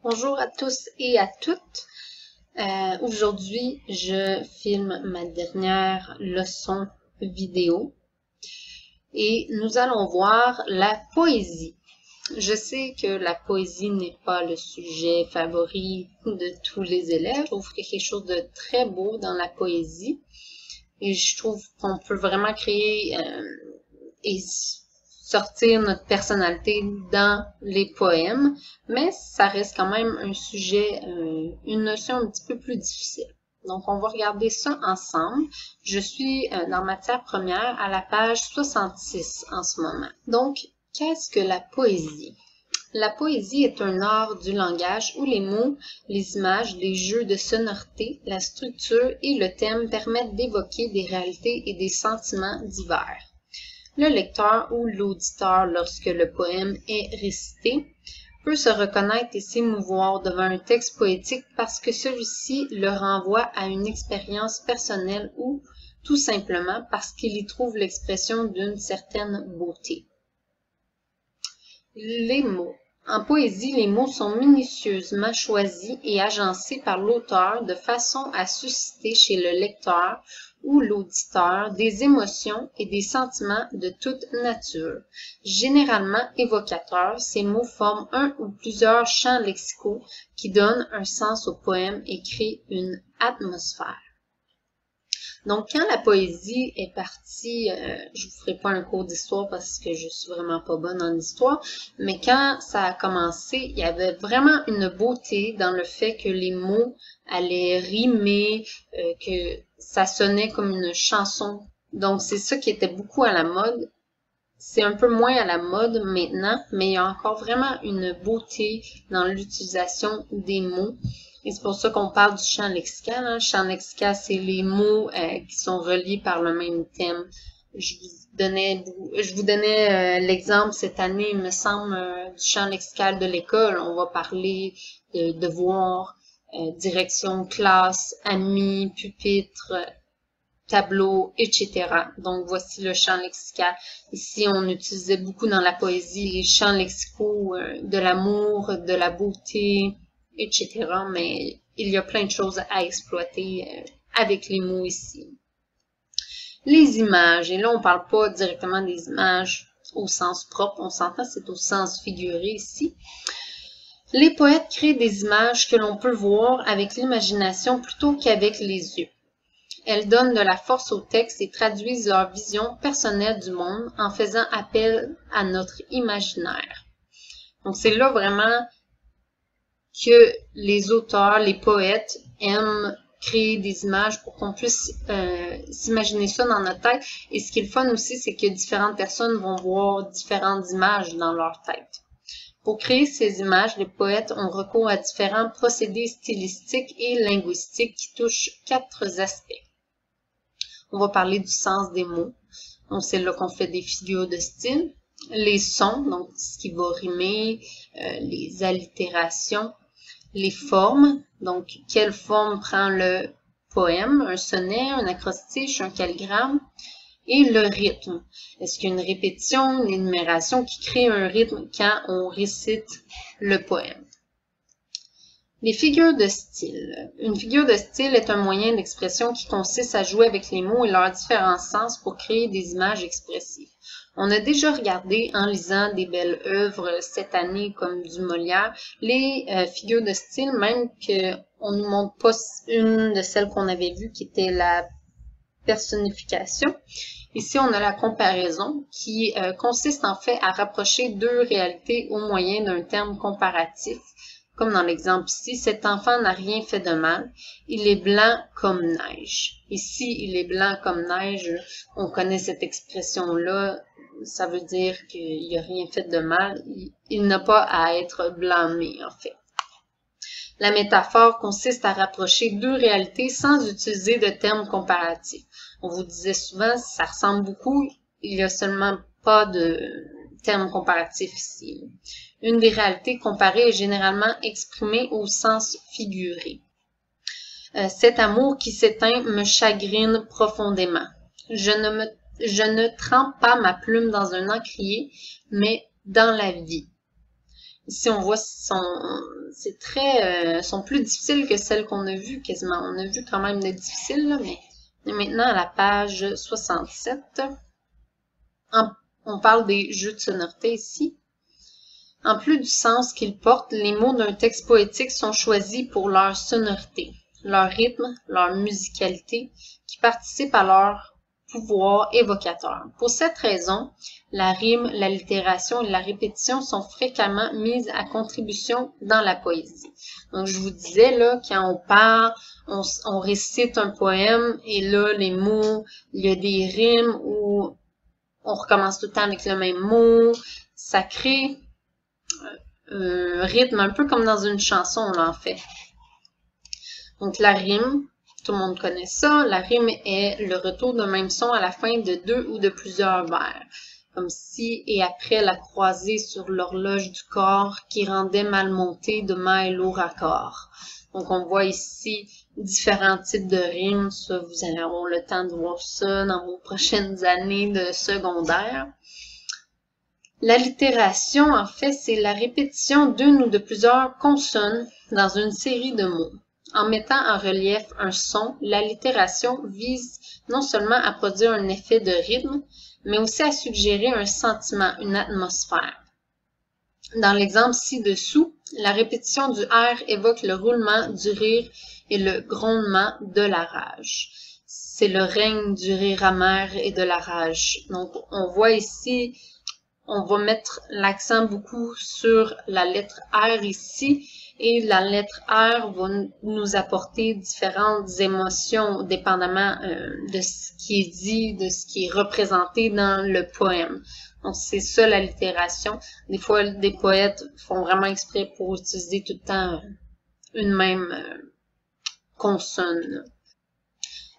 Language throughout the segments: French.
Bonjour à tous et à toutes. Aujourd'hui, je filme ma dernière leçon vidéo et nous allons voir la poésie. Je sais que la poésie n'est pas le sujet favori de tous les élèves. Je trouve qu'il y a quelque chose de très beau dans la poésie et je trouve qu'on peut vraiment créer et sortir notre personnalité dans les poèmes, mais ça reste quand même un sujet, une notion un petit peu plus difficile. Donc, on va regarder ça ensemble. Je suis dans matière première à la page 66 en ce moment. Donc, qu'est-ce que la poésie? La poésie est un art du langage où les mots, les images, les jeux de sonorité, la structure et le thème permettent d'évoquer des réalités et des sentiments divers. Le lecteur ou l'auditeur, lorsque le poème est récité, peut se reconnaître et s'émouvoir devant un texte poétique parce que celui-ci le renvoie à une expérience personnelle ou tout simplement parce qu'il y trouve l'expression d'une certaine beauté. Les mots. En poésie, les mots sont minutieusement choisis et agencés par l'auteur de façon à susciter chez le lecteur ou l'auditeur des émotions et des sentiments de toute nature. Généralement évocateurs, ces mots forment un ou plusieurs champs lexicaux qui donnent un sens au poème et créent une atmosphère. Donc, quand la poésie est partie, je vous ferai pas un cours d'histoire parce que je suis vraiment pas bonne en histoire, mais quand ça a commencé, il y avait vraiment une beauté dans le fait que les mots allaient rimer, que ça sonnait comme une chanson. Donc, c'est ça qui était beaucoup à la mode. C'est un peu moins à la mode maintenant, mais il y a encore vraiment une beauté dans l'utilisation des mots. Et c'est pour ça qu'on parle du champ lexical. Le champ lexical, c'est les mots qui sont reliés par le même thème. Je vous donnais l'exemple cette année, il me semble, du champ lexical de l'école. On va parler de devoir, direction, classe, amis, pupitre, tableau, etc. Donc, voici le champ lexical. Ici, on utilisait beaucoup dans la poésie les champs lexicaux de l'amour, de la beauté, etc. Mais il y a plein de choses à exploiter avec les mots ici. Les images. Et là, on ne parle pas directement des images au sens propre. On s'entend, c'est au sens figuré ici. Les poètes créent des images que l'on peut voir avec l'imagination plutôt qu'avec les yeux. Elles donnent de la force au texte et traduisent leur vision personnelle du monde en faisant appel à notre imaginaire. Donc, c'est là vraiment que les auteurs, les poètes aiment créer des images pour qu'on puisse s'imaginer ça dans notre tête. Et ce qui est le fun aussi, c'est que différentes personnes vont voir différentes images dans leur tête. Pour créer ces images, les poètes ont recours à différents procédés stylistiques et linguistiques qui touchent 4 aspects. On va parler du sens des mots. Donc, c'est là qu'on fait des figures de style. Les sons, donc ce qui va rimer, les allitérations. Les formes, donc quelle forme prend le poème, un sonnet, un acrostiche, un calligramme. Et le rythme. Est-ce qu'il y a une répétition, une énumération qui crée un rythme quand on récite le poème? Les figures de style. Une figure de style est un moyen d'expression qui consiste à jouer avec les mots et leurs différents sens pour créer des images expressives. On a déjà regardé, en lisant des belles œuvres cette année comme du Molière, les figures de style, même qu'on ne nous montre pas une de celles qu'on avait vues qui était la personnification. Ici, on a la comparaison qui consiste en fait à rapprocher 2 réalités au moyen d'un terme comparatif. Comme dans l'exemple ici, cet enfant n'a rien fait de mal. Il est blanc comme neige. Ici, il est blanc comme neige. On connaît cette expression-là. Ça veut dire qu'il n'a rien fait de mal. Il n'a pas à être blâmé, en fait. La métaphore consiste à rapprocher 2 réalités sans utiliser de termes comparatifs. On vous disait souvent, ça ressemble beaucoup, il n'y a seulement pas de termes comparatifs ici. Une des réalités comparées est généralement exprimée au sens figuré. Cet amour qui s'éteint me chagrine profondément. Je ne trempe pas ma plume dans un encrier, mais dans la vie. Ici, on voit sont plus difficiles que celles qu'on a vues quasiment. On a vu quand même des difficiles, là, mais on est maintenant à la page 67. On parle des jeux de sonorité ici. En plus du sens qu'ils portent, les mots d'un texte poétique sont choisis pour leur sonorité, leur rythme, leur musicalité, qui participent à leur pouvoir évocateur. Pour cette raison, la rime, l'allitération et la répétition sont fréquemment mises à contribution dans la poésie. Donc, je vous disais, là, quand on parle, on récite un poème, et là, les mots, il y a des rimes où on recommence tout le temps avec le même mot. Ça crée un rythme un peu comme dans une chanson, là, en fait. Donc, la rime, tout le monde connaît ça. La rime est le retour d'un même son à la fin de deux ou de plusieurs vers. Comme si et après la croisée sur l'horloge du corps qui rendait mal monté de mailles lourds accords. Donc, on voit ici différents types de rimes. Ça, vous allez avoir le temps de voir ça dans vos prochaines années de secondaire. L'allitération, en fait, c'est la répétition d'une ou de plusieurs consonnes dans une série de mots. En mettant en relief un son, l'allitération vise non seulement à produire un effet de rythme, mais aussi à suggérer un sentiment, une atmosphère. Dans l'exemple ci-dessous, la répétition du R évoque le roulement du rire et le grondement de la rage. C'est le règne du rire amer et de la rage. Donc, on voit ici, on va mettre l'accent beaucoup sur la lettre R ici, et la lettre R va nous apporter différentes émotions, dépendamment de ce qui est dit, de ce qui est représenté dans le poème. Donc, c'est ça l'allitération. Des fois, des poètes font vraiment exprès pour utiliser tout le temps une même consonne.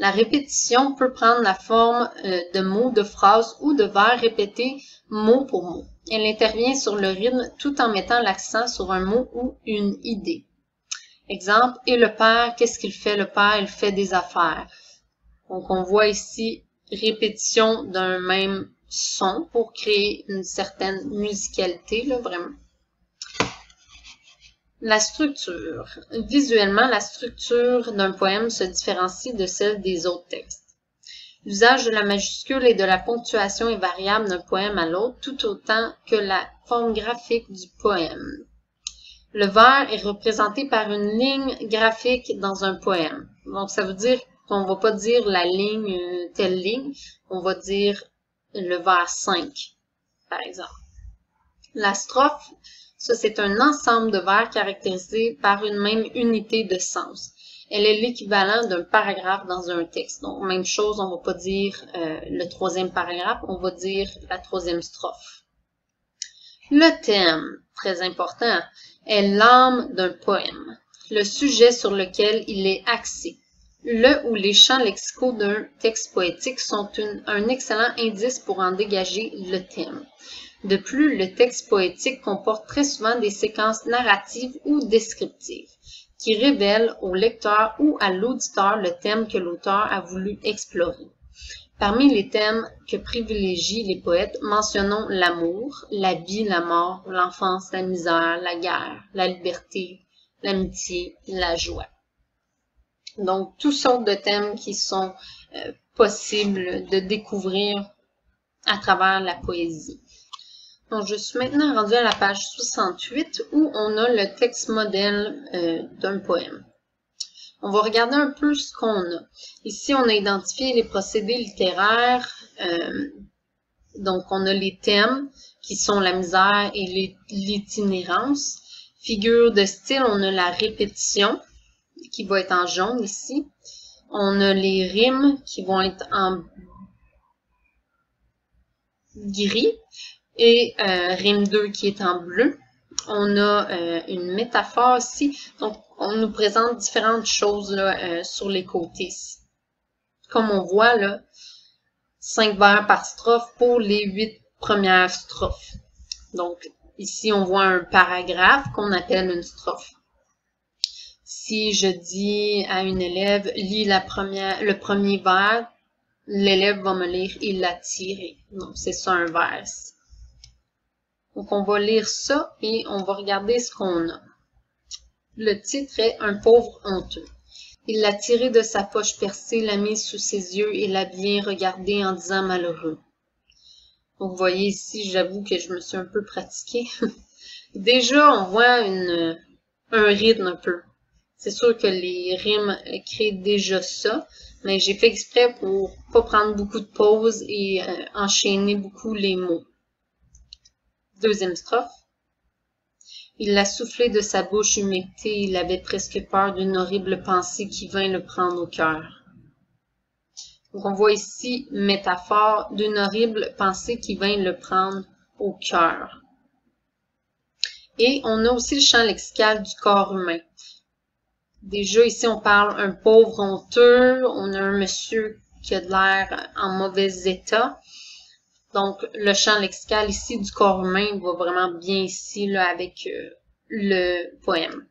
La répétition peut prendre la forme de mots, de phrases ou de vers répétés mot pour mot. Elle intervient sur le rythme tout en mettant l'accent sur un mot ou une idée. Exemple, et le père, qu'est-ce qu'il fait? Le père, il fait des affaires. Donc, on voit ici répétition d'un même son pour créer une certaine musicalité, là, vraiment. La structure. Visuellement, la structure d'un poème se différencie de celle des autres textes. L'usage de la majuscule et de la ponctuation est variable d'un poème à l'autre, tout autant que la forme graphique du poème. Le vers est représenté par une ligne graphique dans un poème. Donc, ça veut dire qu'on ne va pas dire la ligne, telle ligne, on va dire le vers 5, par exemple. La strophe, ça c'est un ensemble de vers caractérisé par une même unité de sens. Elle est l'équivalent d'un paragraphe dans un texte. Donc, même chose, on ne va pas dire le troisième paragraphe, on va dire la troisième strophe. Le thème, très important, est l'âme d'un poème, le sujet sur lequel il est axé. Le ou les champs lexicaux d'un texte poétique sont un excellent indice pour en dégager le thème. De plus, le texte poétique comporte très souvent des séquences narratives ou descriptives qui révèlent au lecteur ou à l'auditeur le thème que l'auteur a voulu explorer. Parmi les thèmes que privilégient les poètes, mentionnons l'amour, la vie, la mort, l'enfance, la misère, la guerre, la liberté, l'amitié, la joie. Donc, toutes sortes de thèmes qui sont possibles de découvrir à travers la poésie. Donc, je suis maintenant rendue à la page 68 où on a le texte modèle d'un poème. On va regarder un peu ce qu'on a. Ici, on a identifié les procédés littéraires. Donc, on a les thèmes qui sont la misère et l'itinérance. Figure de style, on a la répétition qui va être en jaune ici. On a les rimes qui vont être en gris. Et rime 2 qui est en bleu. On a une métaphore ici. Donc, on nous présente différentes choses là, sur les côtés. Comme on voit, là, 5 vers par strophe pour les 8 premières strophes. Donc, ici, on voit un paragraphe qu'on appelle une strophe. Si je dis à une élève, lis le premier vers, l'élève va me lire, il l'a tiré. Donc, c'est ça un vers. Donc, on va lire ça et on va regarder ce qu'on a. Le titre est « Un pauvre honteux ». Il l'a tiré de sa poche percée, l'a mise sous ses yeux et l'a bien regardé en disant « malheureux ». Donc, vous voyez ici, j'avoue que je me suis un peu pratiquée. Déjà, on voit un rythme un peu. C'est sûr que les rimes créent déjà ça, mais j'ai fait exprès pour pas prendre beaucoup de pauses et enchaîner beaucoup les mots. Deuxième strophe. Il l'a soufflé de sa bouche humectée, il avait presque peur d'une horrible pensée qui vint le prendre au cœur. Donc on voit ici métaphore d'une horrible pensée qui vint le prendre au cœur. Et on a aussi le champ lexical du corps humain. Déjà, ici, on parle un pauvre honteux, on a un monsieur qui a de l'air en mauvais état. Donc, le champ lexical ici du corps humain va vraiment bien ici là, avec le poème.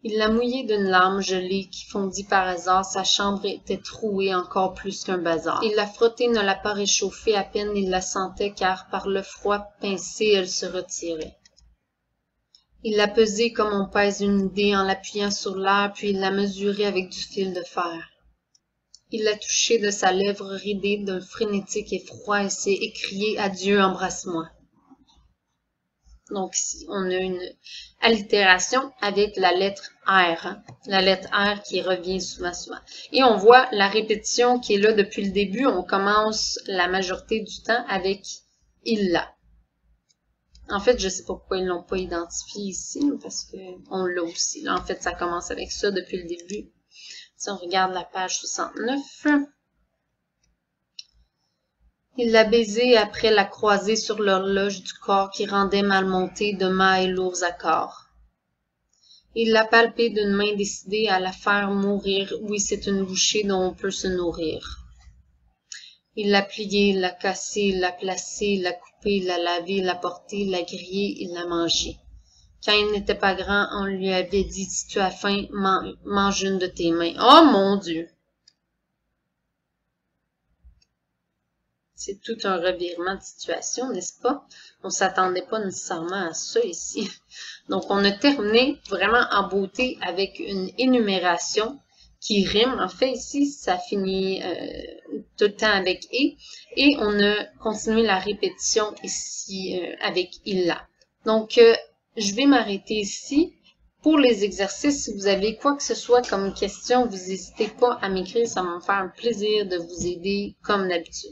Il l'a mouillé d'une larme gelée qui fondit par hasard, sa chambre était trouée encore plus qu'un bazar. Il l'a frottée, ne l'a pas réchauffée, à peine il la sentait car par le froid pincé, elle se retirait. Il l'a pesée comme on pèse une idée en l'appuyant sur l'air, puis il l'a mesurée avec du fil de fer. Il l'a touchée de sa lèvre ridée d'un frénétique effroi et s'est écrié « Adieu, embrasse-moi ». Donc ici, on a une allitération avec la lettre R, hein? La lettre R qui revient souvent. Et on voit la répétition qui est là depuis le début. On commence la majorité du temps avec « il l'a ». En fait, je ne sais pas pourquoi ils ne l'ont pas identifié ici, parce qu'on l'a aussi. Là, en fait, ça commence avec ça depuis le début. Si on regarde la page 69. Il l'a baisé après la croisée sur l'horloge du corps qui rendait mal monté de mâts et lourds accords. Il l'a palpé d'une main décidée à la faire mourir. Oui, c'est une bouchée dont on peut se nourrir. Il l'a plié, l'a cassé, l'a placé, l'a coupé, l'a lavé, l'a porté, l'a grillé, il l'a mangé. Quand il n'était pas grand, on lui avait dit « Si tu as faim, mange une de tes mains. » Oh mon Dieu! C'est tout un revirement de situation, n'est-ce pas? On ne s'attendait pas nécessairement à ça ici. Donc, on a terminé vraiment en beauté avec une énumération qui rime. En fait, ici, ça finit tout le temps avec « et ». Et on a continué la répétition ici avec « il l'a ». Donc, je vais m'arrêter ici. Pour les exercices, si vous avez quoi que ce soit comme question, vous n'hésitez pas à m'écrire. Ça va me faire un plaisir de vous aider comme d'habitude.